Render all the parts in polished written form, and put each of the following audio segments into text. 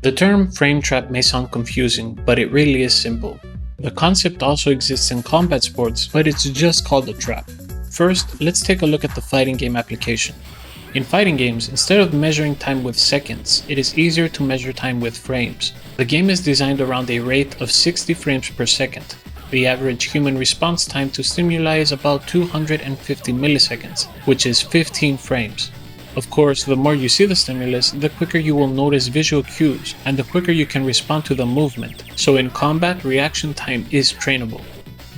The term frame trap may sound confusing, but it really is simple. The concept also exists in combat sports, but it's just called a trap. First, let's take a look at the fighting game application. In fighting games, instead of measuring time with seconds, it is easier to measure time with frames. The game is designed around a rate of 60 frames per second. The average human response time to stimuli is about 250 milliseconds, which is 15 frames. Of course, the more you see the stimulus, the quicker you will notice visual cues, and the quicker you can respond to the movement. So in combat, reaction time is trainable.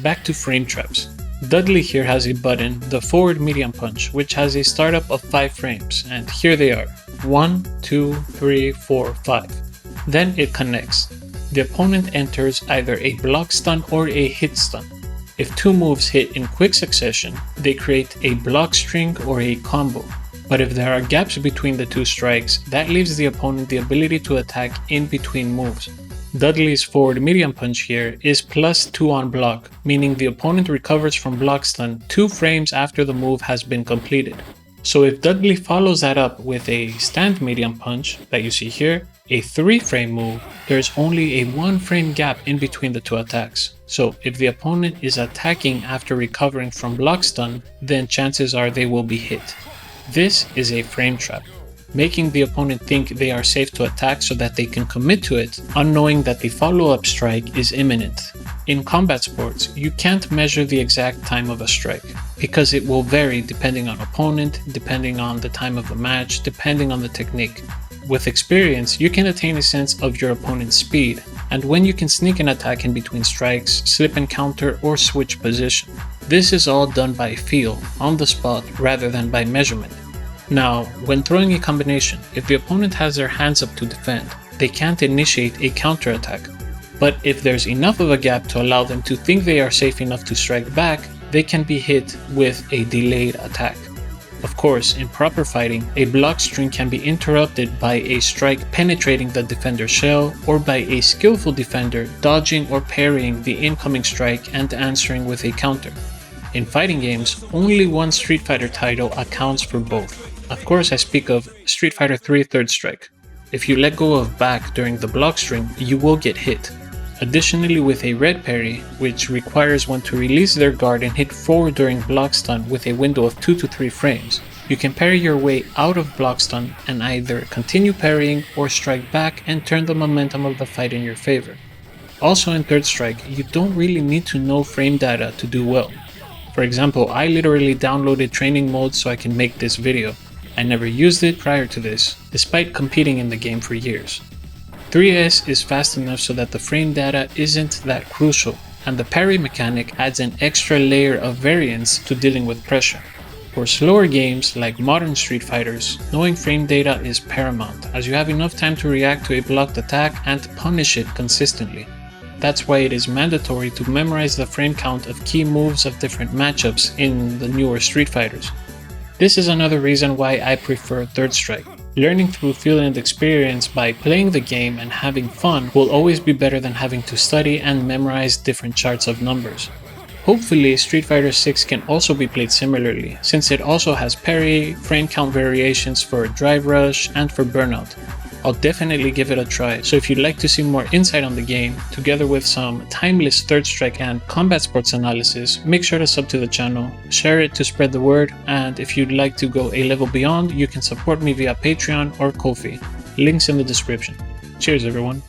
Back to frame traps. Dudley here has a button, the forward medium punch, which has a startup of 5 frames, and here they are. 1, 2, 3, 4, 5. Then it connects. The opponent enters either a block stun or a hit stun. If 2 moves hit in quick succession, they create a block string or a combo. But if there are gaps between the 2 strikes, that leaves the opponent the ability to attack in between moves. Dudley's forward medium punch here is +2 on block, meaning the opponent recovers from block stun 2 frames after the move has been completed. So if Dudley follows that up with a stand medium punch that you see here, a 3-frame move, there's only a 1-frame gap in between the 2 attacks. So if the opponent is attacking after recovering from block stun, then chances are they will be hit. This is a frame trap, making the opponent think they are safe to attack so that they can commit to it, unknowing that the follow-up strike is imminent. In combat sports, you can't measure the exact time of a strike, because it will vary depending on opponent, depending on the time of the match, depending on the technique. With experience, you can attain a sense of your opponent's speed, and when you can sneak an attack in between strikes, slip and counter, or switch position. This is all done by feel, on the spot, rather than by measurement. Now, when throwing a combination, if the opponent has their hands up to defend, they can't initiate a counterattack. But if there's enough of a gap to allow them to think they are safe enough to strike back, they can be hit with a delayed attack. Of course, in proper fighting, a block string can be interrupted by a strike penetrating the defender's shell, or by a skillful defender dodging or parrying the incoming strike and answering with a counter. In fighting games, only one Street Fighter title accounts for both. Of course, I speak of Street Fighter 3 Third Strike. If you let go of back during the block string, you will get hit. Additionally, with a red parry, which requires one to release their guard and hit forward during block stun with a window of 2 to 3 frames, you can parry your way out of block stun and either continue parrying or strike back and turn the momentum of the fight in your favor. Also in Third Strike, you don't really need to know frame data to do well. For example, I literally downloaded training mode so I can make this video. I never used it prior to this, despite competing in the game for years. 3S is fast enough so that the frame data isn't that crucial, and the parry mechanic adds an extra layer of variance to dealing with pressure. For slower games like modern Street Fighters, knowing frame data is paramount, as you have enough time to react to a blocked attack and punish it consistently. That's why it is mandatory to memorize the frame count of key moves of different matchups in the newer Street Fighters. This is another reason why I prefer Third Strike. Learning through feel and experience by playing the game and having fun will always be better than having to study and memorize different charts of numbers. Hopefully, Street Fighter 6 can also be played similarly, since it also has parry, frame count variations for Drive Rush, and for Burnout. I'll definitely give it a try, so if you'd like to see more insight on the game, together with some timeless Third Strike and combat sports analysis, make sure to sub to the channel, share it to spread the word, and if you'd like to go a level beyond, you can support me via Patreon or Ko-fi. Links in the description. Cheers everyone.